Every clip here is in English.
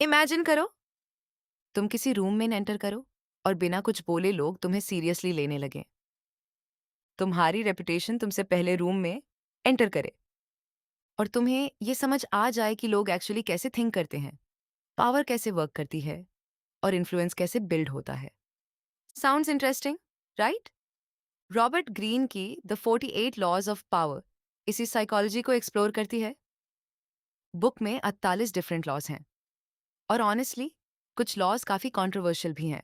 Imagine करो, तुम किसी रूम में एंटर करो और बिना कुछ बोले लोग तुम्हें सीरियसली लेने लगे। तुम्हारी रेपुटेशन तुमसे पहले रूम में एंटर करे और तुम्हें ये समझ आ जाए कि लोग एक्चुअली कैसे थिंक करते हैं, पावर कैसे वर्क करती है और इन्फ्लुएंस कैसे बिल्ड होता है। Sounds interesting, right? Robert Greene की द 48 लॉज ऑफ पावर इसी साइकोलॉजी को एक्सप्लोर करती है। बुक में 48 डिफरेंट लॉज हैं और ऑनेस्टली कुछ लॉज काफी कंट्रोवर्शियल भी हैं।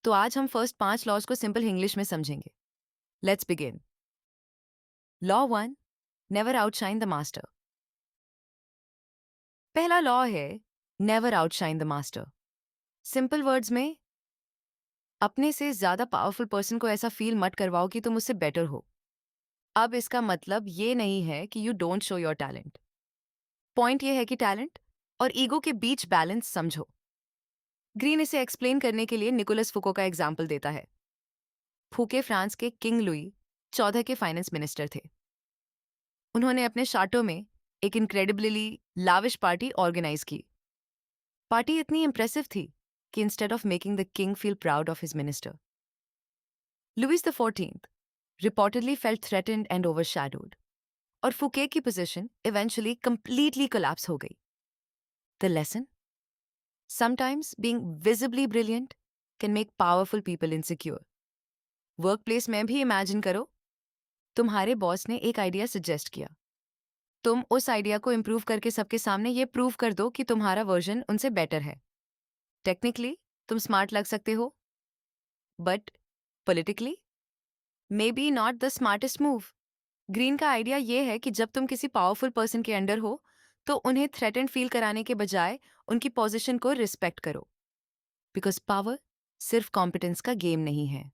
तो आज हम फर्स्ट 5 लॉज को सिंपल इंग्लिश में समझेंगे। Let's begin. Law 1, never outshine the master. पहला लॉ है never outshine the master. Simple words में, अपने से ज्यादा पावरफुल पर्सन को ऐसा फील मत करवाओ कि तुम उससे बेटर हो। अब इसका मतलब ये नहीं है कि you don't show your talent. Point ये है कि टैलेंट और ईगो के बीच बैलेंस समझो। ग्रीन इसे एक्सप्लेन करने के लिए निकोलस फुको का एग्जाम्पल देता है। फूके फ्रांस के किंग लुई 14 के फाइनेंस मिनिस्टर थे। उन्होंने अपने शाटो में एक इनक्रेडिबली लाविश पार्टी ऑर्गेनाइज की। पार्टी इतनी इंप्रेसिव थी कि instead of making the king feel proud of his minister, Louis the 14th reportedly felt threatened and overshadowed, और फुके की पोजीशन इवेंचुअली कंप्लीटली कोलैप्स हो गई। The lesson, sometimes being visibly brilliant can make powerful people insecure. Work place में भी imagine करो, तुम्हारे boss ने एक आइडिया सजेस्ट किया। तुम उस आइडिया को इम्प्रूव करके सबके सामने ये प्रूव कर दो कि तुम्हारा वर्जन उनसे बेटर है। टेक्निकली तुम स्मार्ट लग सकते हो, but politically may be not the smartest move. Green का आइडिया ये है कि जब तुम किसी पावरफुल पर्सन के अंडर हो तो उन्हें थ्रेटेंड फील कराने के बजाय उनकी पोजीशन को रिस्पेक्ट करो। बिकॉज पावर सिर्फ कॉम्पिटेंस का गेम नहीं है,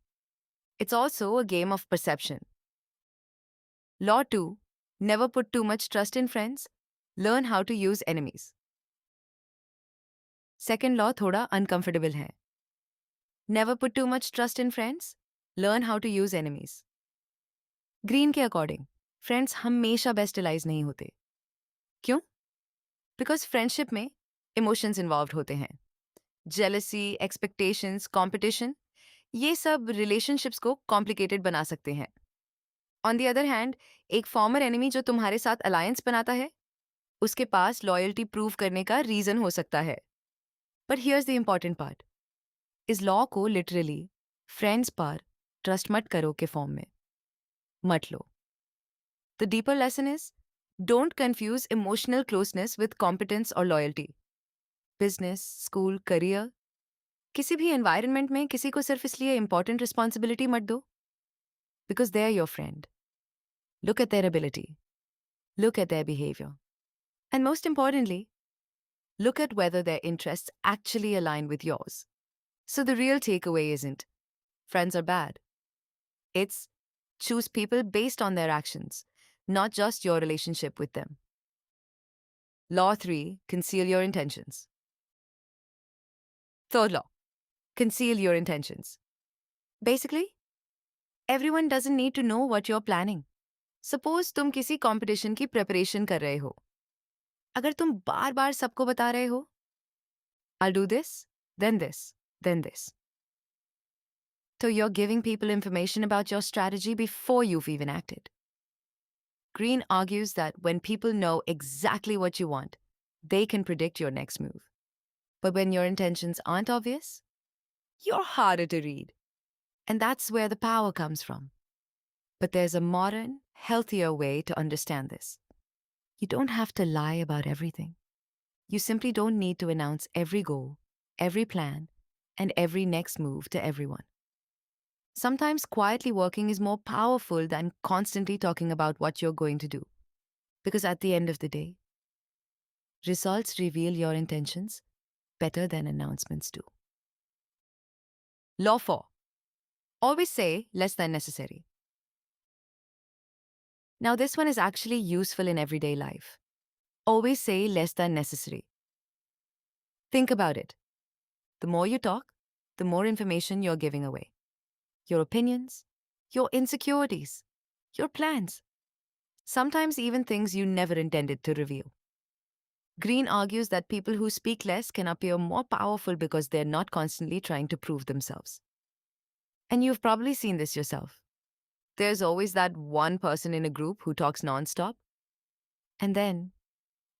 it's also a game of perception. Law 2, never put too much trust in friends, learn how to use enemies. Second law थोड़ा अनकंफर्टेबल है। Never put too much trust in friends, learn how to use enemies. Greene के according friends हमेशा best allies नहीं होते। क्यों? Because friendship में emotions involve होते हैं। जेलसी, एक्सपेक्टेशंस, कंपटीशन, ये सब रिलेशनशिप्स को कॉम्प्लिकेटेड बना सकते हैं। ऑन द अदर हैंड, एक फॉर्मर एनिमी जो तुम्हारे साथ अलायंस बनाता है, उसके पास लॉयल्टी प्रूव करने का रीजन हो सकता है। But here's the important part, इस लॉ को लिटरली फ्रेंड्स पर ट्रस्ट मत करो के फॉर्म में मत लो। The deeper lesson is, don't confuse emotional closeness with competence और लॉयल्टी। बिजनेस, स्कूल, करियर, किसी भी एनवायरनमेंट में किसी को सिर्फ इसलिए इंपॉर्टेंट रिस्पॉन्सिबिलिटी मत दो because they are your friend. Look at their ability, look at their behaviour, and most importantly, look at whether their interests actually align with yours. So the real takeaway isn't friends are bad. It's choose people based on their actions, not just your relationship with them. Law 3, conceal your intentions. Third law, conceal your intentions. Basically, everyone doesn't need to know what you're planning. Suppose तुम किसी competition की preparation कर रहे हो। अगर तुम बार बार सबको बता रहे हो, I'll do this, then this, then this. So you're giving people information about your strategy before you've even acted. Greene argues that when people know exactly what you want, they can predict your next move. But when your intentions aren't obvious, you're harder to read. And that's where the power comes from. But there's a modern, healthier way to understand this. You don't have to lie about everything. You simply don't need to announce every goal, every plan, and every next move to everyone. Sometimes quietly working is more powerful than constantly talking about what you're going to do. Because at the end of the day, results reveal your intentions better than announcements do. Law 4. Always say less than necessary. Now this one is actually useful in everyday life. Always say less than necessary. Think about it. The more you talk, the more information you're giving away. Your opinions, your insecurities, your plans. Sometimes even things you never intended to reveal. Greene argues that people who speak less can appear more powerful because they're not constantly trying to prove themselves. And you've probably seen this yourself. There's always that one person in a group who talks nonstop. And then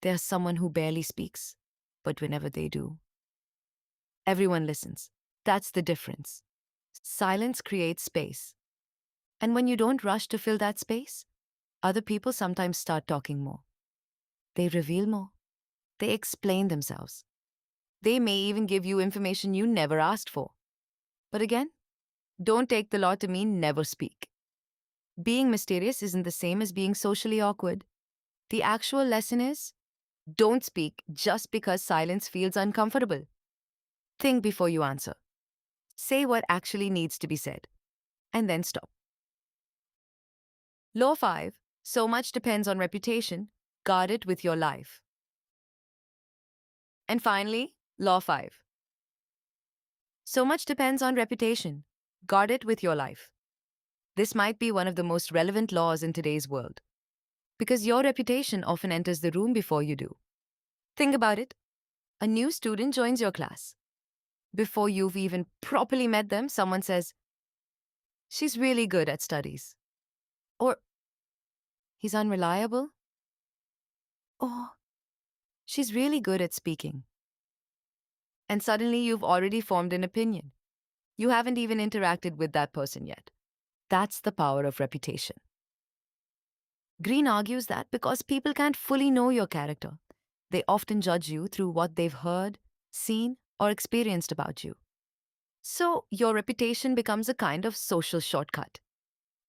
there's someone who barely speaks, but whenever they do, everyone listens. That's the difference. Silence creates space. And when you don't rush to fill that space, other people sometimes start talking more. They reveal more. They explain themselves. They may even give you information you never asked for. But again, don't take the law to mean never speak. Being mysterious isn't the same as being socially awkward. The actual lesson is, don't speak just because silence feels uncomfortable. Think before you answer. Say what actually needs to be said. And then stop. Law 5. So much depends on reputation. Guard it with your life. And finally, Law 5. So much depends on reputation. Guard it with your life. This might be one of the most relevant laws in today's world, because your reputation often enters the room before you do. Think about it. A new student joins your class. Before you've even properly met them, someone says, "She's really good at studies." Or, "He's unreliable." Or, "She's really good at speaking." And suddenly you've already formed an opinion. You haven't even interacted with that person yet. That's the power of reputation. Greene argues that because people can't fully know your character, they often judge you through what they've heard, seen, or experienced about you. So your reputation becomes a kind of social shortcut.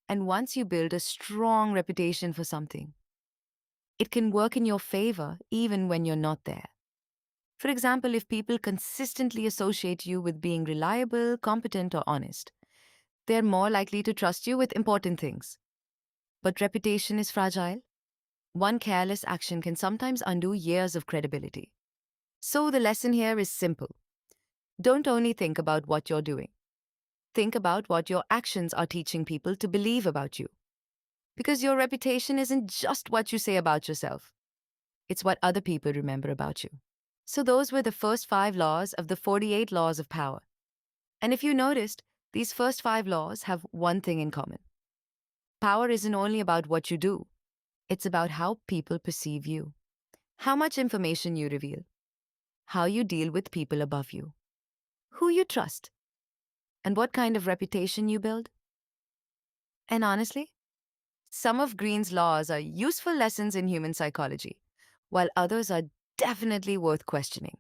And once you build a strong reputation for something, it can work in your favor even when you're not there. For example, if people consistently associate you with being reliable, competent, or honest, they're more likely to trust you with important things. But reputation is fragile. One careless action can sometimes undo years of credibility. So the lesson here is simple. Don't only think about what you're doing. Think about what your actions are teaching people to believe about you. Because your reputation isn't just what you say about yourself. It's what other people remember about you. So those were the first 5 laws of the 48 laws of power. And if you noticed, these first 5 laws have one thing in common. Power isn't only about what you do. It's about how people perceive you, how much information you reveal, how you deal with people above you, who you trust, and what kind of reputation you build. And honestly, some of Greene's laws are useful lessons in human psychology, while others are definitely worth questioning.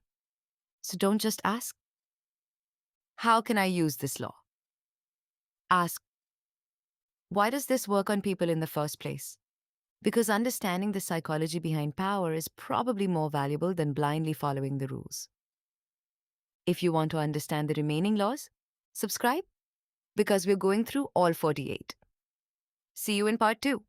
So don't just ask, "How can I use this law?" Ask, "Why does this work on people in the first place?" Because understanding the psychology behind power is probably more valuable than blindly following the rules. If you want to understand the remaining laws, subscribe, because we're going through all 48. See you in part 2.